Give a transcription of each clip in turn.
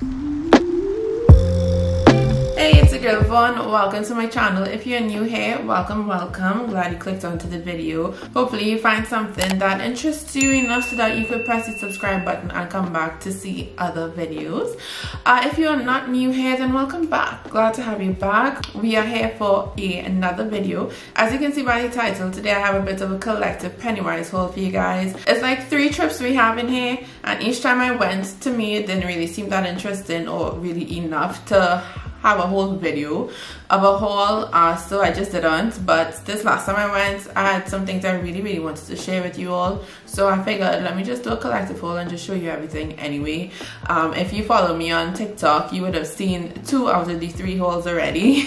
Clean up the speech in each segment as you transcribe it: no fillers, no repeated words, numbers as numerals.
Hey, it's your girl Vaughn. Welcome to my channel. If you're new here, welcome. Glad you clicked onto the video. Hopefully you find something that interests you enough so that you could press the subscribe button and come back to see other videos. If you're not new here, then welcome back. Glad to have you back. We are here for another video. As you can see by the title, today I have a bit of a collective Pennywise haul for you guys. It's like 3 trips we have in here, and each time I went, to me it didn't really seem that interesting or really enough to have a whole video of a haul, so I just didn't. But this last time I went, I had some things I really wanted to share with you all, so I figured let me just do a collective haul and just show you everything anyway. If you follow me on TikTok, you would have seen 2 out of the 3 hauls already.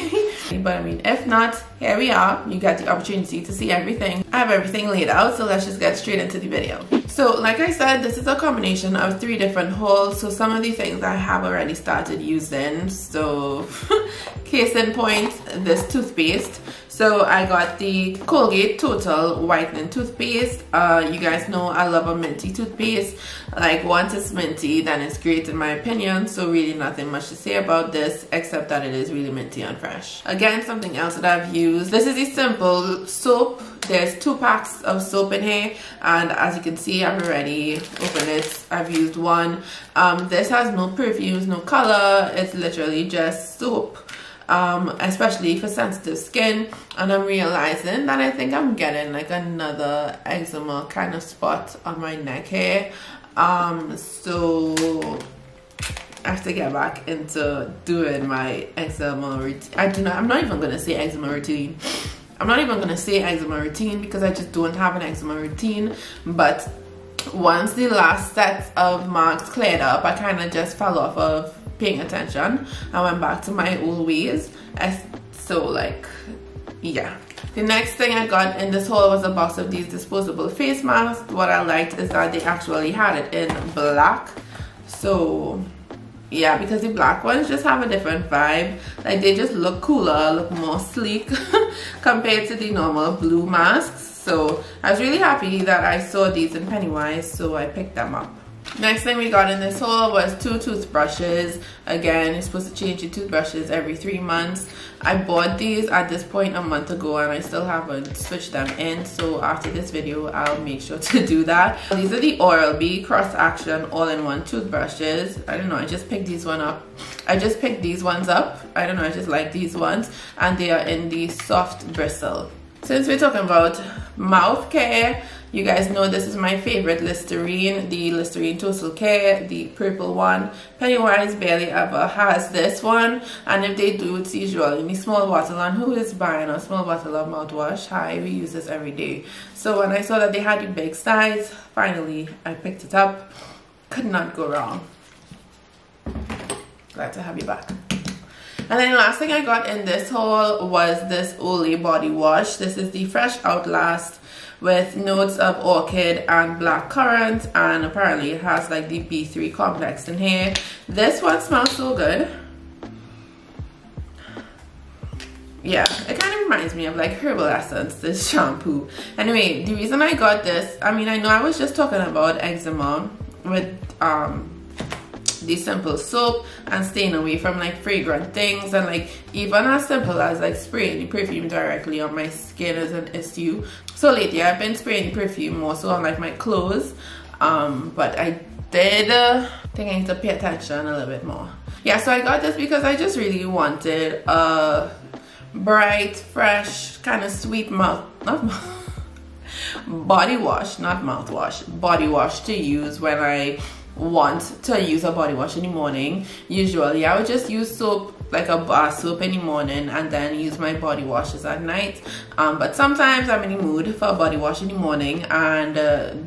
But I mean, if not, here we are. You got the opportunity to see everything. I have everything laid out, so let's just get straight into the video. So like I said, this is a combination of 3 different hauls, so some of the things I have already started using. So case in point, this toothpaste. So I got the Colgate Total Whitening Toothpaste. You guys know I love a minty toothpaste. Like, once it's minty, then it's great in my opinion. So really nothing much to say about this, except that it is really minty and fresh. Again, something else that I've used. This is a simple soap. There's 2 packs of soap in here, and as you can see, I've already opened it. I've used one. This has no perfumes, no color. It's literally just soap. Especially for sensitive skin, and I'm realizing that I think I'm getting like another eczema kind of spot on my neck here, so I have to get back into doing my eczema routine. I'm not even gonna say eczema routine. I'm not even gonna say eczema routine because I just don't have an eczema routine. But once the last set of marks cleared up, I kind of just fell off of paying attention. I went back to my old ways. So like, yeah. The next thing I got in this haul was a box of these disposable face masks. What I liked is that they actually had it in black. So yeah, because the black ones just have a different vibe. Like, they just look cooler, look more sleek compared to the normal blue masks. So I was really happy that I saw these in Pennywise, so I picked them up. Next thing we got in this haul was 2 toothbrushes. Again, you're supposed to change your toothbrushes every 3 months. I bought these at this point a month ago, and I still haven't switched them in, so after this video I'll make sure to do that. These are the Oral-B Cross Action All-in-One toothbrushes. I don't know, I just picked these ones up. I don't know, I just like these ones, and they are in the soft bristle. Since we're talking about mouth care, you guys know this is my favorite Listerine, the Listerine Total Care, the purple one. Pennywise barely ever has this one, and if they do, it's usually in a small bottle. And who is buying a small bottle of mouthwash? Hi, we use this every day. So when I saw that they had the big size, finally I picked it up. Could not go wrong. Glad to have you back. And then the last thing I got in this haul was this Olay body wash. This is the Fresh Outlast with notes of orchid and blackcurrant, and apparently it has like the B3 complex in here. This one smells so good. Yeah, it kind of reminds me of like Herbal Essence, this shampoo. Anyway, the reason I got this, I mean, I know I was just talking about eczema with the simple soap and staying away from like fragrant things, and like even as simple as like spraying the perfume directly on my skin is an issue. So lately I've been spraying perfume more so on like my clothes, but I did think I need to pay attention a little bit more. Yeah, so I got this because I just really wanted a bright, fresh, kind of sweet body wash, not mouthwash, body wash to use when I want to use a body wash in the morning. Usually I would just use soap, like a bar soap in the morning, and then use my body washes at night, but sometimes I'm in the mood for a body wash in the morning, and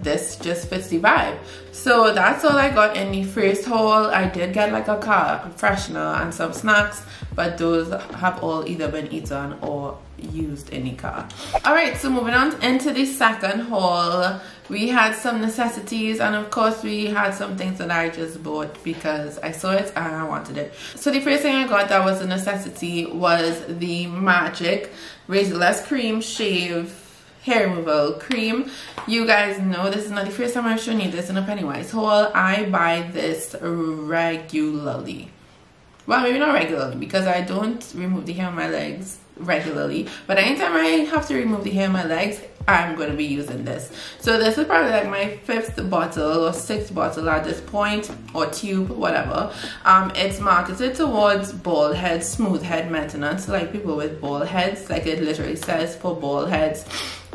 this just fits the vibe. So that's all I got in the first haul. I did get like a car freshener and some snacks, but those have all either been eaten or used in the car. Alright, so moving on into the second haul, we had some necessities, and of course we had some things that I just bought because I saw it and I wanted it. So the first thing I got that was a necessity was the Magic Razorless Cream Shave hair removal cream. You guys know this is not the first time I've shown you this in a Pennywise haul. I buy this regularly. Well, maybe not regularly because I don't remove the hair on my legs regularly, but anytime I have to remove the hair on my legs, I'm going to be using this. So this is probably like my 5th bottle or 6th bottle at this point, or tube, whatever. It's marketed towards bald head, smooth head maintenance, like people with bald heads, like it literally says for bald heads.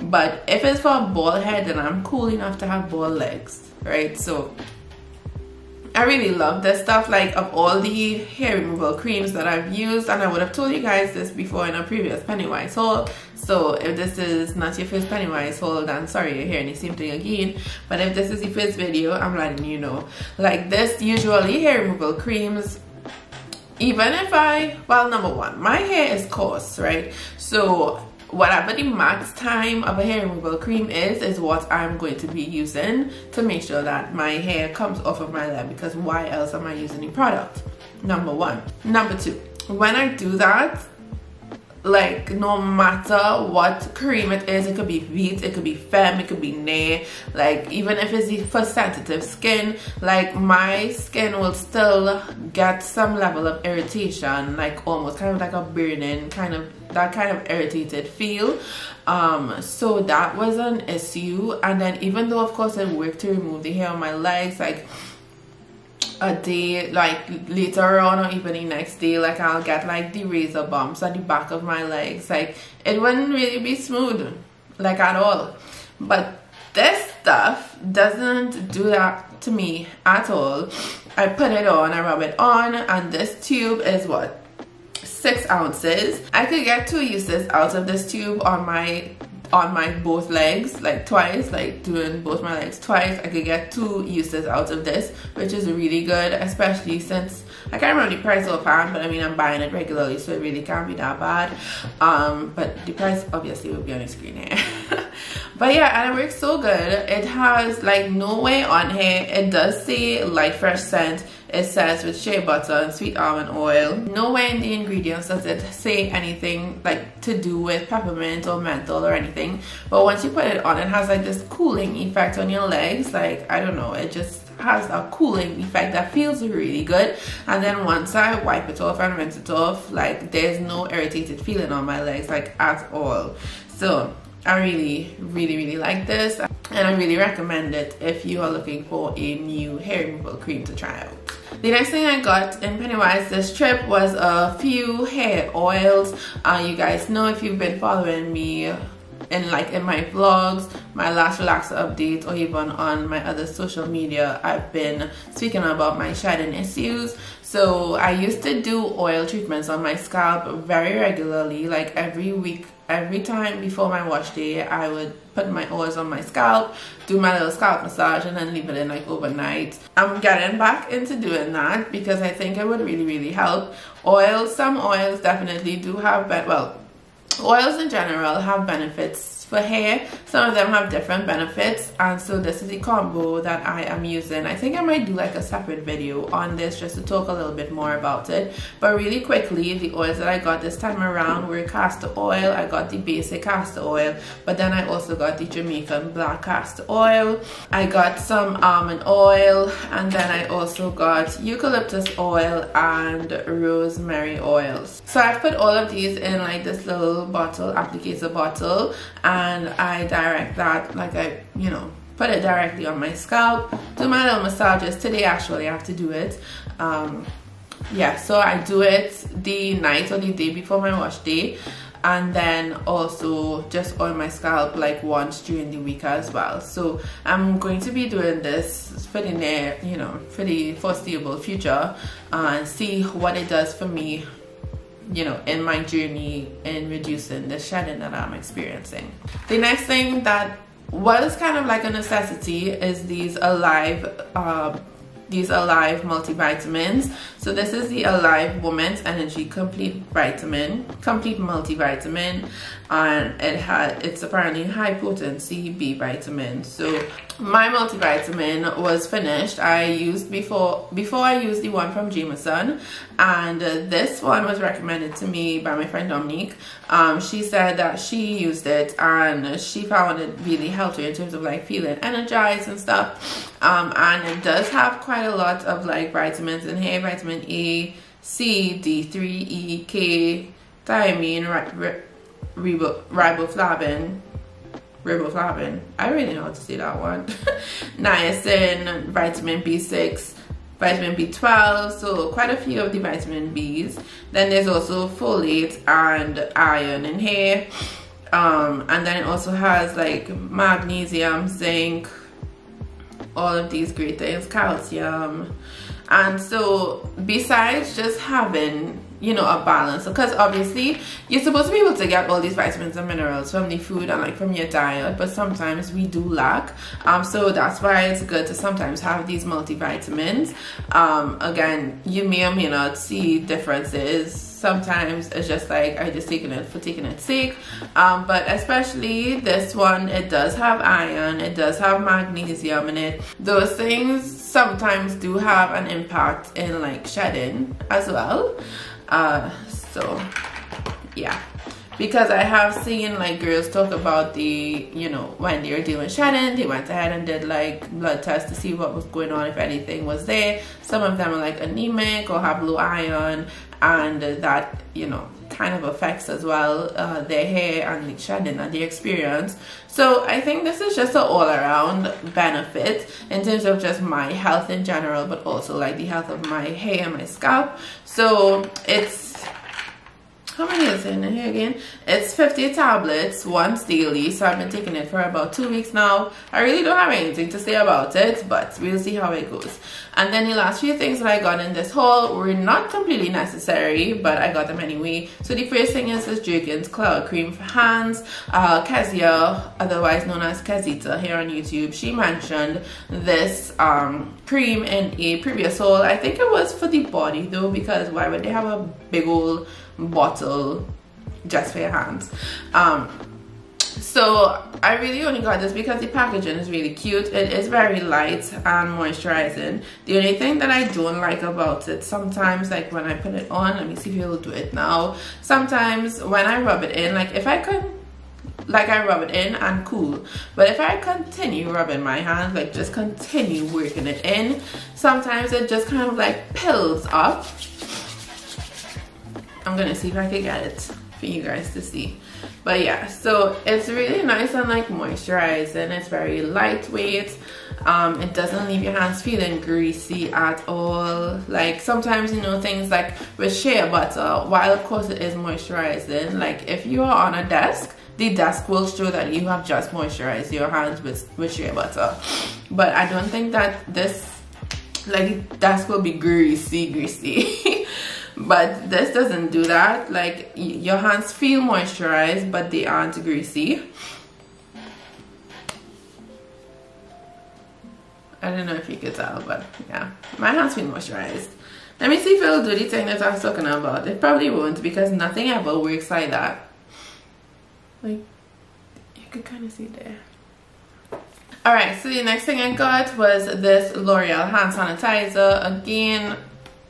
But if it's for a bald head, then I'm cool enough to have bald legs, right? So I really love this stuff. Like, of all the hair removal creams that I've used, and I would have told you guys this before in a previous Pennywise haul, so if this is not your first Pennywise haul, then sorry you're hearing the same thing again. But if this is your first video, I'm letting you know. Like, this usually hair removal creams, even if well, number one, my hair is coarse, right? So whatever the max time of a hair removal cream is what I'm going to be using to make sure that my hair comes off of my leg, because why else am I using the product? Number one. Number two, when I do that, like, no matter what cream it is, it could be Veet, it could be Femme, it could be Nair, like, even if it's for sensitive skin, like, my skin will still get some level of irritation, like almost kind of like a burning, that kind of irritated feel. So that was an issue. And then even though of course it worked to remove the hair on my legs, like a day, like later on or even the next day, like I'll get like the razor bumps at the back of my legs, like it wouldn't really be smooth, like, at all. But this stuff doesn't do that to me at all. I put it on, I rub it on, and this tube is what, 6 ounces. I could get 2 uses out of this tube on my both legs, like twice, like doing both my legs twice. I could get 2 uses out of this, which is really good, especially since I can't remember the price offhand, but I mean I'm buying it regularly, so it really can't be that bad. But the price obviously will be on the screen here. But yeah, and it works so good. It has like no way on here. It does say light fresh scent. It says with shea butter and sweet almond oil. Nowhere in the ingredients does it say anything like to do with peppermint or menthol or anything. But once you put it on, it has like this cooling effect on your legs. Like, I don't know, it just has a cooling effect that feels really good. And then once I wipe it off and rinse it off, like there's no irritated feeling on my legs, like, at all. So I really like this, and I really recommend it if you are looking for a new hair removal cream to try out. The next thing I got in Pennywise this trip was a few hair oils. You guys know, if you've been following me in my vlogs, my last relaxer update, or even on my other social media, I've been speaking about my shedding issues. So I used to do oil treatments on my scalp very regularly, like every week. Every time before my wash day, I would put my oils on my scalp, do my little scalp massage, and then leave it in like overnight. I'm getting back into doing that because I think it would really help. Some oils definitely do have, oils in general have benefits for hair. Some of them have different benefits, and so this is the combo that I am using. I think I might do like a separate video on this just to talk a little bit more about it. But really quickly, the oils that I got this time around were castor oil. I got the basic castor oil, but then I also got the Jamaican black castor oil. I got some almond oil, and then I also got eucalyptus oil and rosemary oils. So I've put all of these in like this little bottle, applicator bottle, and I direct that, like, I put it directly on my scalp, do my little massages. Today actually I have to do it. Yeah, so I do it the night or the day before my wash day, and then also just oil my scalp like once during the week as well. So I'm going to be doing this for the foreseeable future, and see what it does for me, in my journey in reducing the shedding that I'm experiencing. The next thing that was kind of like a necessity is these Alive these Alive multivitamins. So this is the Alive Women's Energy Complete Multivitamin, and it's apparently high potency B vitamin. So my multivitamin was finished. I used before I used the one from Jameson, and this one was recommended to me by my friend Dominique. She said that she used it and she found it really helpful in terms of like feeling energized and stuff. And it does have quite a lot of like vitamins in here: vitamin A, C, D3, E, K, thiamine, riboflavin. I really know how to say that one. Niacin, vitamin B6, vitamin B12, so quite a few of the vitamin B's. Then there's also folate and iron in here. And then it also has like magnesium, zinc, all of these great things, calcium. And so besides just having, you know, a balance, because obviously you're supposed to be able to get all these vitamins and minerals from the food and like from your diet, but sometimes we do lack. So that's why it's good to sometimes have these multivitamins. Again, you may or may not see differences. Sometimes it's just like I just taking it for taking its sake, but especially this one, it does have iron, it does have magnesium in it. Those things sometimes do have an impact in like shedding as well. So yeah, because I have seen like girls talk about the, you know, when they were dealing with shedding, they went ahead and did like blood tests to see what was going on, if anything was there. Some of them are like anemic or have low iron, and that, you know, kind of affects as well their hair and the shedding that they experience. So I think this is just an all-around benefit in terms of just my health in general, but also like the health of my hair and my scalp. So it's, how many is in here again? It's 50 tablets once daily. So I've been taking it for about 2 weeks now. I really don't have anything to say about it, but we'll see how it goes. And then the last few things that I got in this haul were not completely necessary, but I got them anyway. So the first thing is this Jergens Cloud Cream for hands. Kezia, otherwise known as Kezita here on YouTube, she mentioned this cream in a previous haul. I think it was for the body though, because why would they have a big old bottle just for your hands? So I really only got this because the packaging is really cute. It is very light and moisturizing. The only thing that I don't like about it, sometimes like when I put it on, let me see if you'll do it now. Sometimes when I rub it in, like if I can, like I rub it in and cool, but if I continue rubbing my hands, like just continue working it in, sometimes it just kind of like pills up. I'm gonna see if I can get it for you guys to see. But yeah, so it's really nice and like moisturizing. It's very lightweight. It doesn't leave your hands feeling greasy at all. Like sometimes, you know, things like with shea butter, while of course it is moisturizing, like if you are on a desk, the desk will show that you have just moisturized your hands with shea butter. But I don't think that this, like, the desk will be greasy. But this doesn't do that. Like your hands feel moisturized, but they aren't greasy. I don't know if you could tell, but yeah, my hands feel moisturized. Let me see if it'll do the thing that I was talking about. It probably won't, because nothing ever works like that. Like you could kind of see there. Alright, so the next thing I got was this L'Oreal hand sanitizer. Again,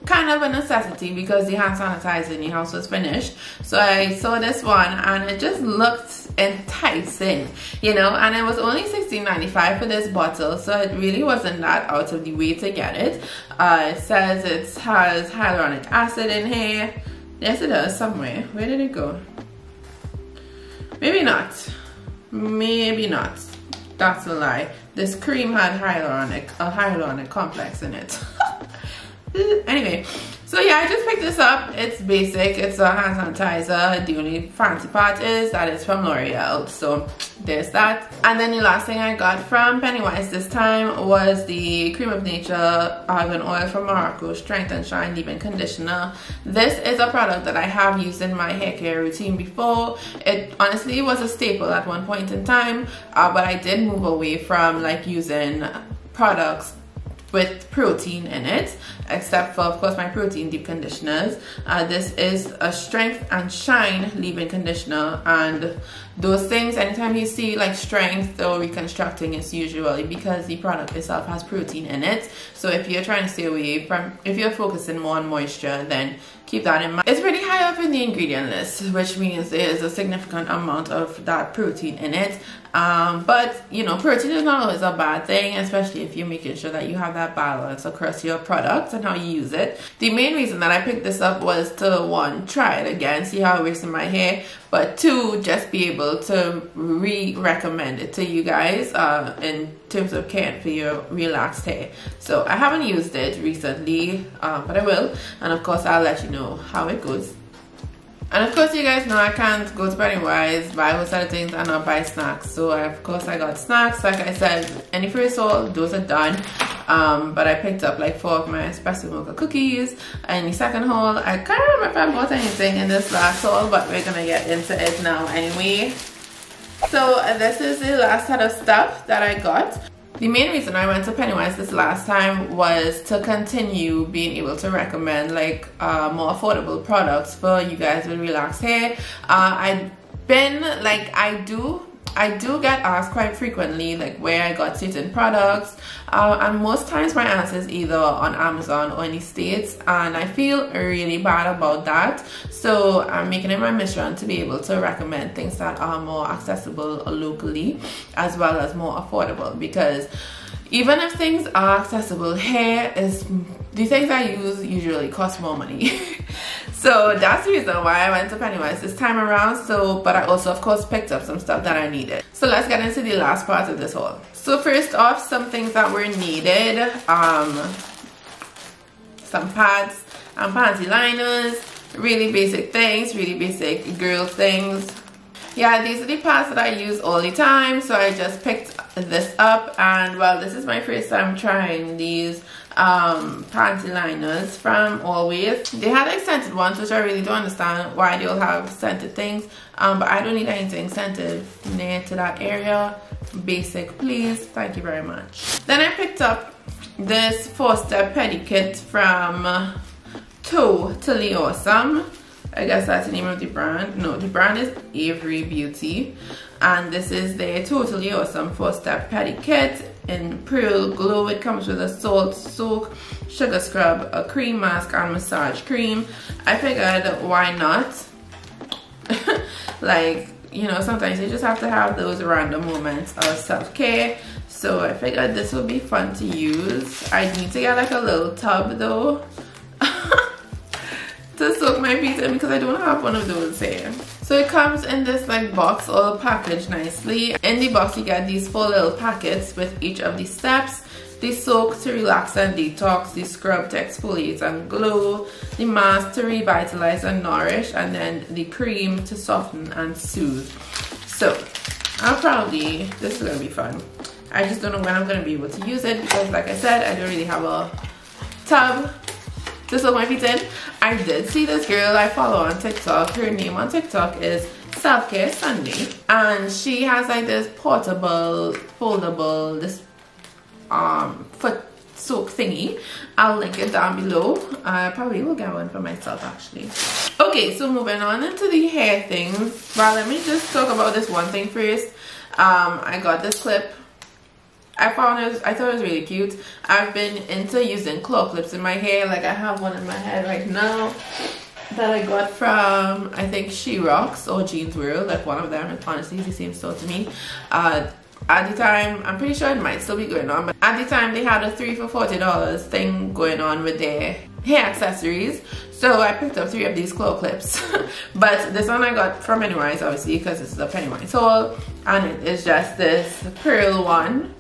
kind of a necessity because the hand sanitizer in the house was finished. So I saw this one and it just looked enticing, you know, and it was only $16.95 for this bottle, so it really wasn't that out of the way to get it. It says it has hyaluronic acid in here. Yes, it does somewhere. Where did it go? Maybe not. Maybe not. That's a lie. This cream had a hyaluronic complex in it. Anyway, so yeah, I just picked this up. It's basic. It's a hand sanitizer. The only fancy part is that it's from L'Oreal, so there's that. And then the last thing I got from Pennywise this time was the Cream of Nature Argan Oil from Morocco Strength and Shine Leave-In Conditioner. This is a product that I have used in my hair care routine before. It honestly was a staple at one point in time, but I did move away from like using products with protein in it, except for of course my protein deep conditioners. This is a strength and shine leave-in conditioner, and those things, anytime you see like strength or reconstructing, it's usually because the product itself has protein in it. So if you're trying to stay away from, if you're focusing more on moisture, then keep that in mind. It's pretty high up in the ingredient list, which means there is a significant amount of that protein in it. But you know, protein is not always a bad thing, especially if you're making sure that you have that balance across your products and how you use it. The main reason that I picked this up was to, one, try it again, see how it works in my hair, but two, just be able to recommend it to you guys in terms of caring for your relaxed hair. So I haven't used it recently, but I will, and of course I'll let you know how it goes. And of course you guys know I can't go to Pennywise, buy a whole set of things and not buy snacks. So of course I got snacks. Like I said, any first haul, those are done. But I picked up like 4 of my espresso mocha cookies. And the second haul, I can't remember if I bought anything in this last haul, but we're gonna get into it now anyway. So this is the last set of stuff that I got. The main reason I went to Pennywise this last time was to continue being able to recommend like more affordable products for you guys with relaxed hair. I've been like, I do get asked quite frequently like where I got certain products, and most times my answer is either on Amazon or in the States, and I feel really bad about that. So I'm making it my mission to be able to recommend things that are more accessible locally as well as more affordable, because even if things are accessible, hair is, the things I use usually cost more money. So that's the reason why I went to Pennywise this time around. So, but I also of course picked up some stuff that I needed. So let's get into the last part of this haul. So first off, some things that were needed, some pads and panty liners, really basic things, really basic girl things. Yeah, these are the pads that I use all the time, so I just picked this up, and well, this is my first time trying these panty liners from Always. They had like scented ones, which I really don't understand why they all have scented things, but I don't need anything scented near to that area. Basic please, thank you very much. Then I picked up this 4-step pedi kit from Totally Awesome. I guess that's the name of the brand. No, the brand is Avery Beauty, and this is the Totally Awesome 4-step pedi kit in Pearl Glow. It comes with a salt soak, sugar scrub, a cream mask, and massage cream. I figured why not? Like, you know, sometimes you just have to have those random moments of self-care. So I figured this would be fun to use. I need to get like a little tub though to soak my feet in, because I don't have one of those here. So it comes in this like box, all packaged nicely. In the box you get these 4 little packets with each of the steps: the soak to relax and detox, the scrub to exfoliate and glow, the mask to revitalize and nourish, and then the cream to soften and soothe. So this is gonna be fun. I just don't know when I'm gonna be able to use it, because like I said, I don't really have a tub to soak my feet in. I did see this girl I follow on TikTok. Her name on TikTok is Self-Care Sunday, and she has like this portable, foldable, this foot soak thingy. I'll link it down below. I probably will get one for myself actually. Okay, so moving on into the hair things. Well, let me just talk about this one thing first. I got this clip. I thought it was really cute. I've been into using claw clips in my hair. Like I have one in my head right now that I got from, I think, She Rocks or Jeans World, like one of them. It's honestly the same store to me. At the time, I'm pretty sure it might still be going on, but at the time they had a 3 for $40 thing going on with their hair accessories. So I picked up 3 of these claw clips. But this one I got from Pennywise, obviously, because this is a Pennywise haul, and it is just this pearl one.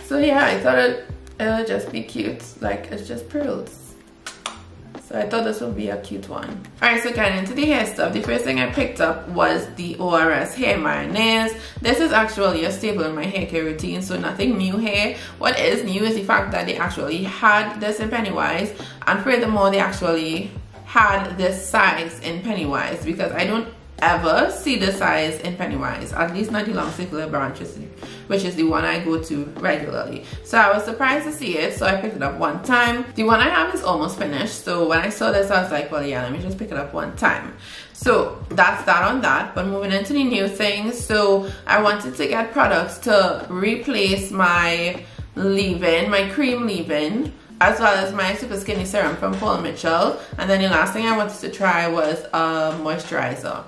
So yeah, I thought it would just be cute, like it's just pearls. So I thought this would be a cute one. Alright, so getting into the hair stuff, the first thing I picked up was the ORS hair mayonnaise. This is actually a staple in my hair care routine, so nothing new here. What is new is the fact that they actually had this in Pennywise, and furthermore they actually had this size in Pennywise, because I don't ever see the size in Pennywise, at least not the long circular branch, which is the one I go to regularly. So I was surprised to see it, so I picked it up one time. The one I have is almost finished, so when I saw this I was like, well yeah, let me just pick it up one time. So that's that on that. But moving into the new things, so I wanted to get products to replace my leave-in, my cream leave-in, as well as my super skinny serum from Paul Mitchell. And then the last thing I wanted to try was a moisturizer.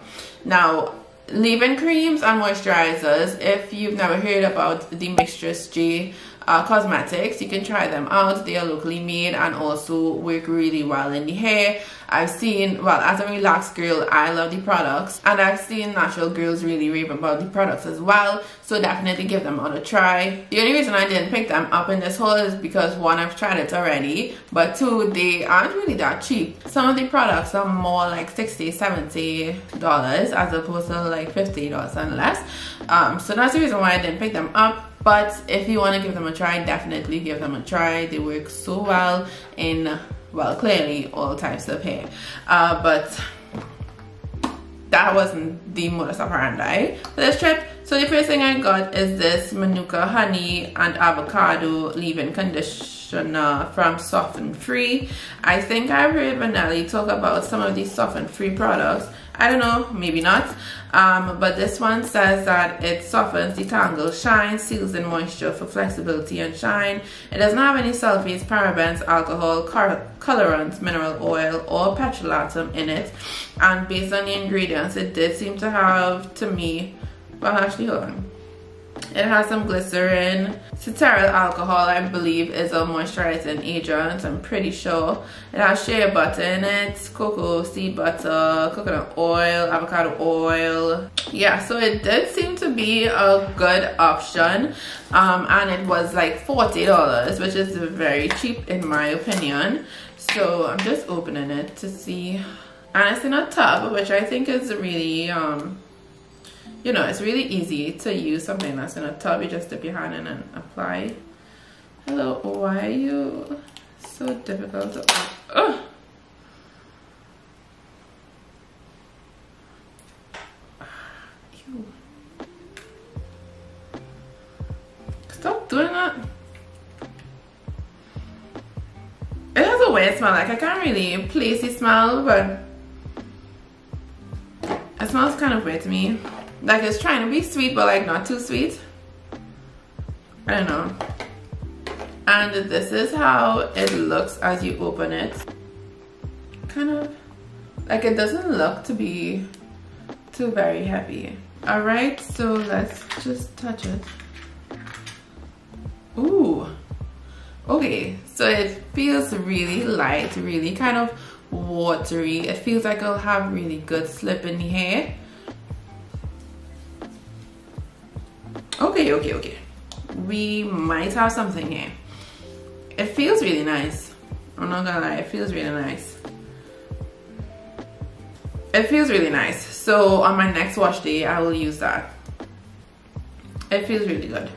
Now, leave-in creams and moisturizers, if you've never heard about the Mixtress J Cosmetics, you can try them out. They are locally made and also work really well in the hair. I've seen, well, as a relaxed girl, I love the products, and I've seen natural girls really rave about the products as well, so definitely give them out a try. The only reason I didn't pick them up in this haul is because one, I've tried it already, but two, they aren't really that cheap. Some of the products are more like $60–70 as opposed to like $50 and less. So that's the reason why I didn't pick them up. But if you want to give them a try, definitely give them a try. They work so well in, well, clearly all types of hair. But that wasn't the modus operandi for this trip. So the first thing I got is this Manuka Honey and Avocado Leave-In Conditioner from Soften Free. I think I've heard Vanelli talk about some of these Soften Free products. I don't know, maybe not. But this one says that it softens, detangles, shines, seals in moisture for flexibility and shine. It doesn't have any sulfates, parabens, alcohol, colorants, mineral oil, or petrolatum in it. And based on the ingredients, it did seem to have, to me, well, actually, hold on. It has some glycerin. Ceteryl alcohol, I believe, is a moisturizing agent, I'm pretty sure. It has shea butter in it, cocoa seed butter, coconut oil, avocado oil. Yeah, so it did seem to be a good option. And it was like $40, which is very cheap in my opinion. So I'm just opening it to see. And it's in a tub, which I think is really you know, it's really easy to use something that's in a tub. You just dip your hand in and apply. Hello, why are you so difficult to open? Ugh. Ew. Stop doing that. It has a weird smell. Like, I can't really place the smell, but it smells kind of weird to me. Like, it's trying to be sweet, but like not too sweet. I don't know. And this is how it looks as you open it. Kind of like, it doesn't look to be too very heavy. All right, so let's just touch it. Ooh, okay, so it feels really light, really kind of watery. It feels like it'll have really good slip in the hair. Okay. We might have something here. It feels really nice. I'm not gonna lie, it feels really nice. It feels really nice. So on my next wash day, I will use that. It feels really good.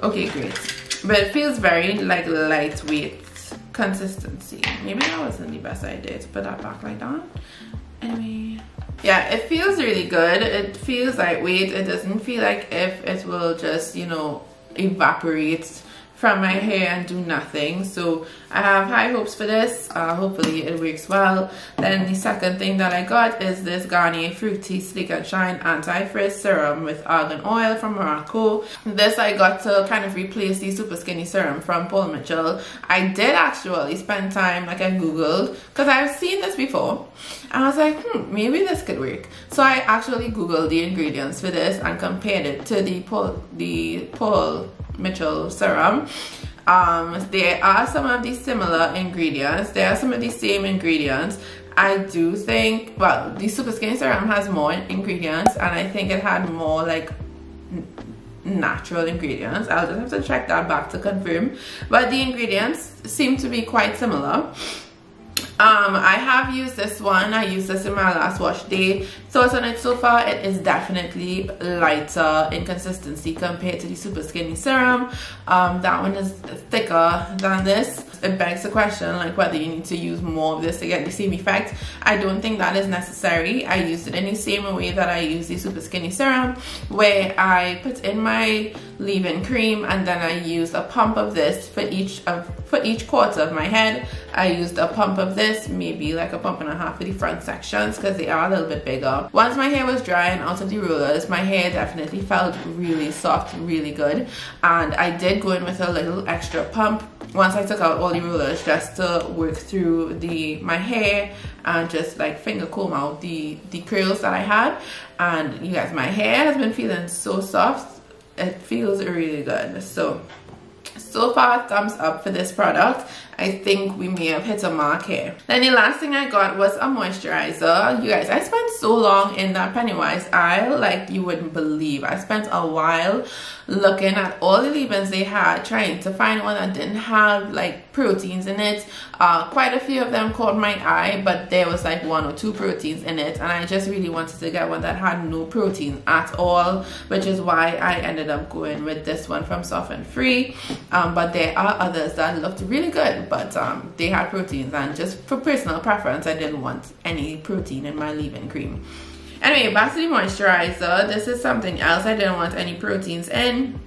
Okay, great. But it feels very like lightweight consistency. Maybe that wasn't the best idea to put that back like that. Anyway. Yeah, it feels really good. It feels lightweight. It doesn't feel like if it will just, you know, evaporate from my hair and do nothing. So I have high hopes for this. Hopefully it works well. Then the second thing that I got is this Garnier Fructis Sleek and Shine Anti-Frizz Serum with Argan Oil from Morocco. This I got to kind of replace the Super Skinny Serum from Paul Mitchell. I did actually spend time, like I googled, because I've seen this before. And I was like, maybe this could work. So I actually googled the ingredients for this and compared it to the Paul Mitchell serum. There are some of these similar ingredients. There are some of the same ingredients. I do think, well, the Super Skinny Serum has more ingredients, and I think it had more like natural ingredients. I'll just have to check that back to confirm. But the ingredients seem to be quite similar. I have used this one. I used this in my last wash day. Thoughts on it so far, it is definitely lighter in consistency compared to the Super Skinny Serum. That one is thicker than this. it begs the question like whether you need to use more of this to get the same effect. I don't think that is necessary. I used it in the same way that I use the Super Skinny Serum, where I put in my leave-in cream and then I used a pump of this for each quarter of my head. I used a pump of this, maybe like a pump and a half for the front sections because they are a little bit bigger. Once my hair was dry and out of the rollers, my hair definitely felt really soft, really good, and I did go in with a little extra pump once I took out all the rollers just to work through my hair and just like finger comb out the curls that I had. And you guys, my hair has been feeling so soft. It feels really good. So far, thumbs up for this product. I think we may have hit a mark here. Then the last thing I got was a moisturizer. You guys, I spent so long in that Pennywise aisle, like you wouldn't believe. I spent a while looking at all the leave-ins they had, trying to find one that didn't have like proteins in it. Quite a few of them caught my eye, but there was like 1 or 2 proteins in it, and I just really wanted to get one that had no protein at all, which is why I ended up going with this one from Soft and Free. But there are others that looked really good, but they had proteins, and just for personal preference, I didn't want any protein in my leave-in cream. Anyway, back to the moisturizer. This is something else I didn't want any proteins in.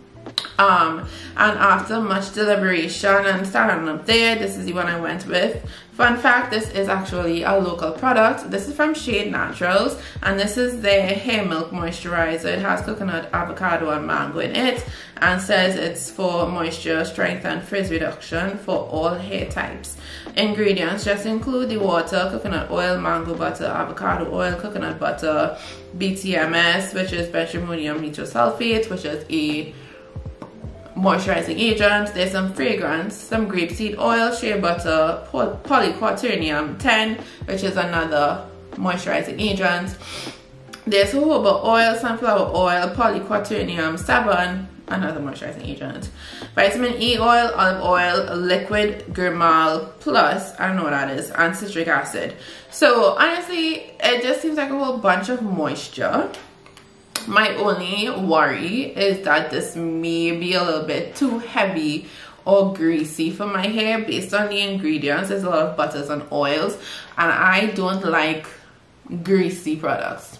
And after much deliberation and starting up there, this is the one I went with. Fun fact, this is actually a local product. This is from Shade Naturals, and this is their hair milk moisturizer. It has coconut, avocado, and mango in it, and says it's for moisture, strength, and frizz reduction for all hair types. Ingredients just include the water, coconut oil, mango butter, avocado oil, coconut butter, BTMS, which is benzimonium nitrosulfate, which is a moisturizing agent. There's some fragrance, some grapeseed oil, shea butter, polyquaternium 10, which is another moisturizing agent. There's jojoba oil, sunflower oil, polyquaternium 7, another moisturizing agent. Vitamin E oil, olive oil, liquid Germal Plus, I don't know what that is, and citric acid. So honestly, it just seems like a whole bunch of moisture. My only worry is that this may be a little bit too heavy or greasy for my hair based on the ingredients. There's a lot of butters and oils, and I don't like greasy products.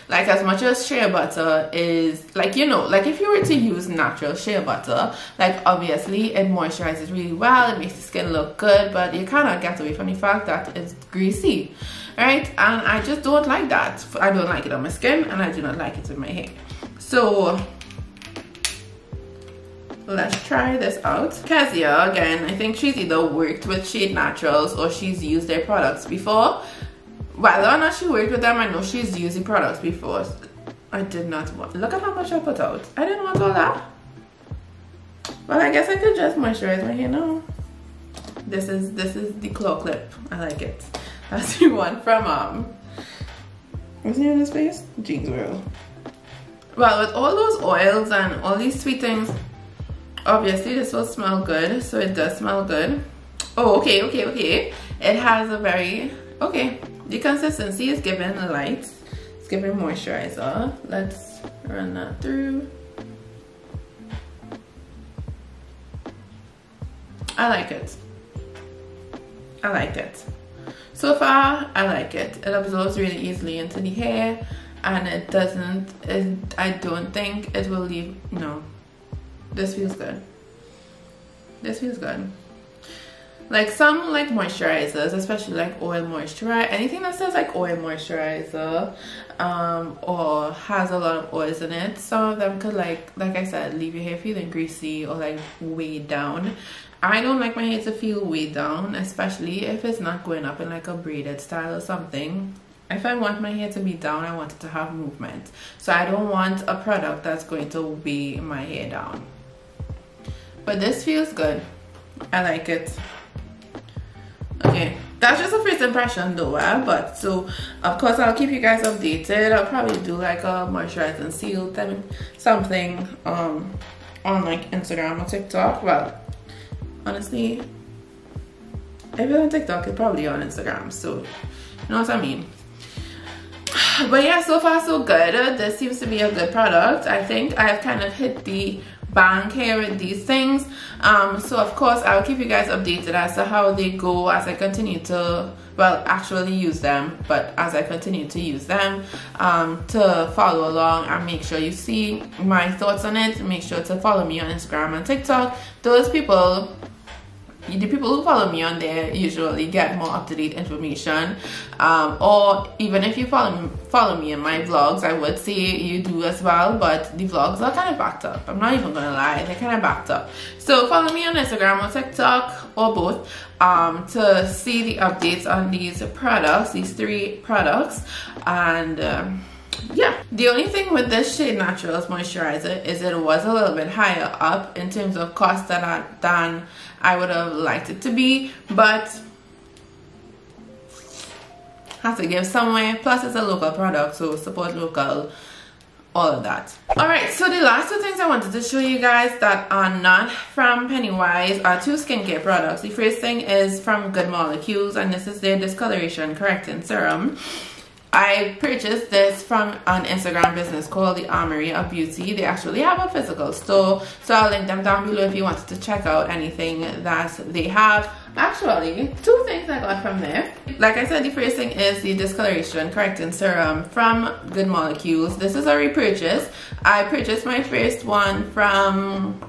Like, as much as shea butter is, like, you know, like if you were to use natural shea butter, like obviously it moisturizes really well, it makes the skin look good, but you cannot get away from the fact that it's greasy, right? And I just don't like that. I don't like it on my skin, and I do not like it in my hair. So let's try this out. Kezia, again, I think she's either worked with Shade Naturals or she's used their products before. Whether or not she worked with them, I know she's used the products before. I did not want, look at how much I put out. I didn't want all that. Well, I guess I could just moisturize my hair now. This is the claw clip. I like it. That's the one from what's the name of this place? Jeans World. Well, with all those oils and all these sweet things, obviously this will smell good. So it does smell good. Oh, okay. It has a very, okay. The consistency is giving light. It's giving moisturizer. Let's run that through. I like it. I like it. So far, I like it. It absorbs really easily into the hair, and it doesn't, I don't think it will leave, no. This feels good. This feels good. Like some like moisturizers, especially like oil moisturizer, anything that says like oil moisturizer or has a lot of oils in it, some of them could like I said, leave your hair feeling greasy or like weighed down. I don't like my hair to feel weighed down, especially if it's not going up in like a braided style or something. If I want my hair to be down, I want it to have movement. So I don't want a product that's going to weigh my hair down. But this feels good. I like it. Okay, that's just a first impression though, but so of course I'll keep you guys updated. I'll probably do like a moisturize and seal thing, something on like Instagram or TikTok. Well, honestly, if you're on TikTok, you're probably on Instagram, so you know what I mean. But yeah, so far so good. This seems to be a good product. I think I have kind of hit the bank here with these things. So of course I'll keep you guys updated as to how they go as I continue to, well, actually use them, but as I continue to use them, to follow along and make sure you see my thoughts on it. Make sure to follow me on Instagram and TikTok. Those people, the people who follow me on there usually get more up-to-date information, or even if you follow me in my vlogs, I would say you do as well, but the vlogs are kind of backed up. I'm not even gonna lie, they're kind of backed up. So follow me on Instagram or TikTok or both, to see the updates on these products, these 3 products. And yeah, the only thing with this Shade Naturals moisturizer is it was a little bit higher up in terms of cost than I would have liked it to be, but have to give somewhere. Plus it's a local product, so support local, all of that. Alright, so the last 2 things I wanted to show you guys that are not from Pennywise are 2 skincare products. The first thing is from Good Molecules, and this is their discoloration correcting serum. I purchased this from an Instagram business called The Armory of Beauty. They actually have a physical store, so I'll link them down below if you wanted to check out anything that they have. Actually, 2 things I got from there. Like I said, the first thing is the discoloration correcting serum from Good Molecules. This is a repurchase. I purchased my first one from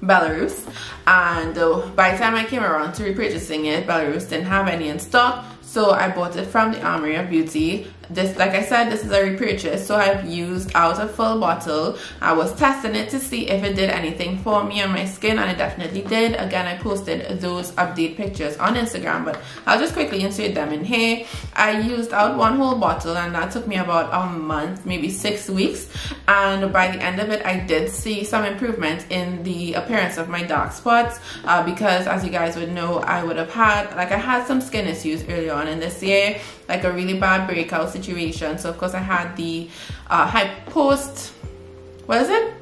Belarus, and by the time I came around to repurchasing it, Belarus didn't have any in stock, so I bought it from The Armory of Beauty. This, like I said, this is a repurchase, so I've used out a full bottle. I was testing it to see if it did anything for me on my skin, and it definitely did. Again, I posted those update pictures on Instagram, but I'll just quickly insert them in here. I used out 1 whole bottle, and that took me about a month, maybe 6 weeks, and by the end of it I did see some improvement in the appearance of my dark spots, because as you guys would know, I had some skin issues early on in this year, like a really bad breakout situation. So of course I had the what is it?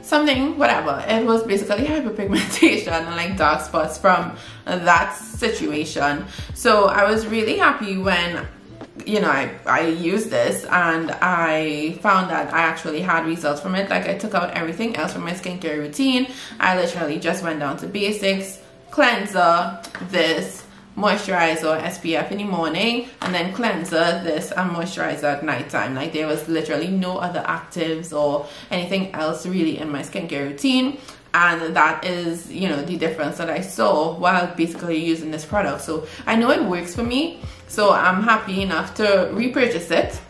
Something, whatever. It was basically hyperpigmentation and like dark spots from that situation. So I was really happy when, you know, I used this and I found that I actually had results from it. Like I took out everything else from my skincare routine. I literally just went down to basics: cleanser, this, moisturizer, SPF in the morning, and then cleanser, this, and moisturizer at nighttime. Like there was literally no other actives or anything else really in my skincare routine, and that is, you know, the difference that I saw while basically using this product. So I know it works for me, so I'm happy enough to repurchase it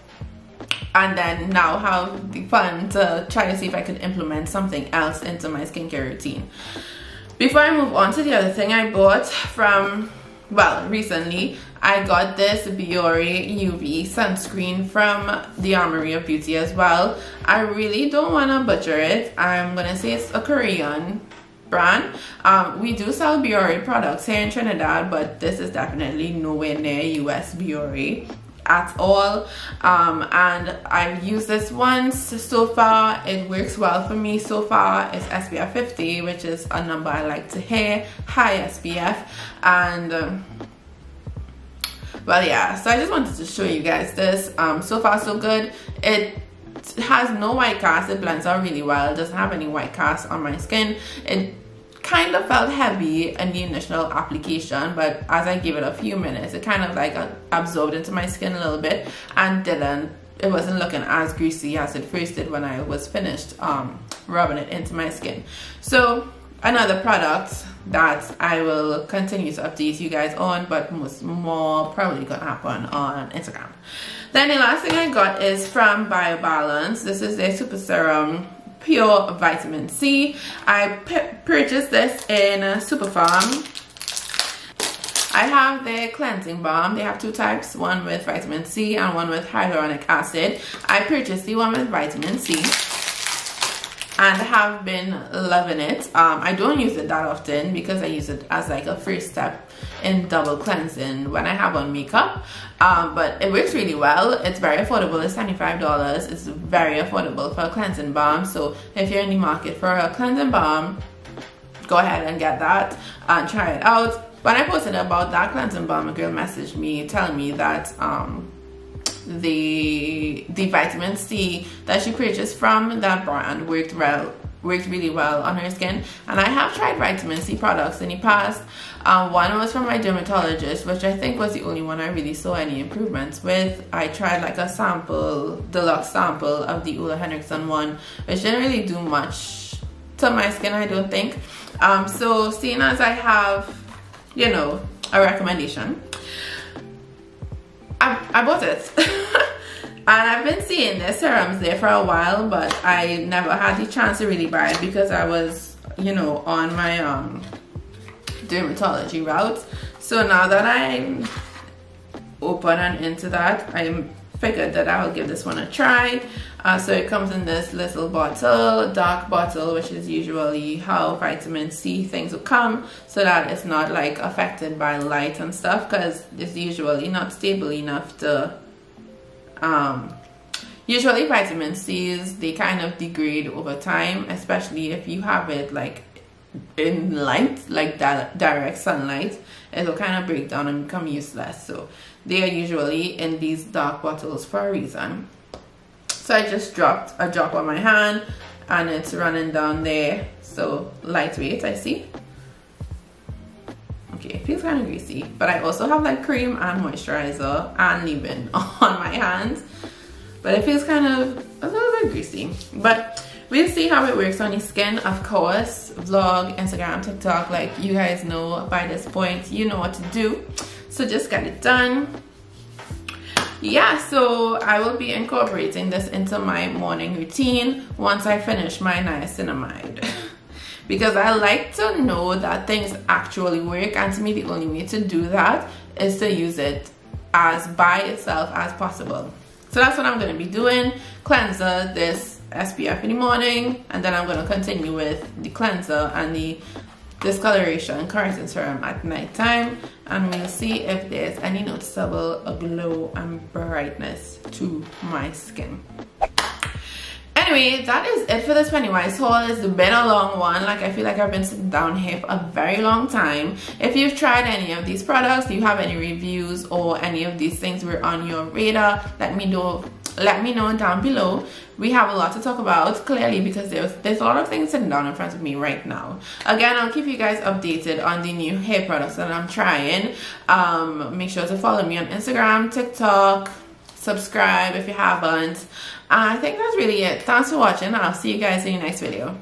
and then now have the fun to try to see if I could implement something else into my skincare routine. Before I move on to the other thing I bought from, well, recently, I got this Biore UV sunscreen from The Armory of Beauty as well. I really don't want to butcher it. I'm going to say it's a Korean brand. We do sell Biore products here in Trinidad, but this is definitely nowhere near US Biore at all. And I've used this once so far. It works well for me so far. It's SPF 50, which is a number I like to hear, high SPF. And well, yeah, so I just wanted to show you guys this. So far so good. It has no white cast. It blends out really well. It doesn't have any white cast on my skin. It kind of felt heavy in the initial application, but as I gave it a few minutes, it kind of like absorbed into my skin a little bit, and it wasn't looking as greasy as it first did when I was finished rubbing it into my skin. So another product that I will continue to update you guys on, but more probably gonna happen on Instagram. Then the last thing I got is from BioBalance. This is their Super Serum Pure Vitamin C. I purchased this in Superfarm. I have their cleansing balm. They have 2 types, one with vitamin C and one with hyaluronic acid. I purchased the one with vitamin C and have been loving it. I don't use it that often because I use it as like a first step in double cleansing when I have on makeup, but it works really well. It's very affordable. It's $75. It's very affordable for a cleansing balm. So if you're in the market for a cleansing balm, go ahead and get that and try it out. When I posted about that cleansing balm, a girl messaged me telling me that the vitamin C that she purchased from that brand worked worked really well on her skin. And I have tried vitamin C products in the past. One was from my dermatologist, which I think was the only one I really saw any improvements with. I tried like a sample, deluxe sample of the Ole Henriksen one, which didn't really do much to my skin, I don't think. So seeing as I have, you know, a recommendation, I bought it. And I've been seeing the serums there for a while, but I never had the chance to really buy it because I was, you know, on my dermatology route. So now that I'm open and into that, I figured that I will give this one a try. So it comes in this little bottle, dark bottle, which is usually how vitamin C things will come, so that it's not like affected by light and stuff, because it's usually not stable enough to usually vitamin C's, they kind of degrade over time, especially if you have it like in light, like direct sunlight. It'll kind of break down and become useless. So they are usually in these dark bottles for a reason. So I just dropped a drop on my hand and it's running down there. So lightweight, I see. Okay, it feels kind of greasy, but I also have like cream and moisturizer and leave-in on my hands, but it feels kind of a little bit greasy. But we'll see how it works on the skin. Of course, vlog, Instagram, TikTok, like you guys know by this point, you know what to do, so just get it done. Yeah, so I will be incorporating this into my morning routine once I finish my niacinamide. Because I like to know that things actually work, and to me the only way to do that is to use it as by itself as possible. So that's what I'm going to be doing. Cleanser, this SPF in the morning, and then I'm going to continue with the cleanser and the discoloration correcting serum at night time, and we'll see if there's any noticeable glow and brightness to my skin. Anyway, that is it for this Pennywise haul. It's been a long one. Like, I feel like I've been sitting down here for a very long time. If you've tried any of these products, do you have any reviews, or any of these things were on your radar, let me know down below. We have a lot to talk about, clearly, because there's a lot of things sitting down in front of me right now. Again, I'll keep you guys updated on the new hair products that I'm trying. Make sure to follow me on Instagram, TikTok, subscribe if you haven't. I think that's really it. Thanks for watching. I'll see you guys in the next video.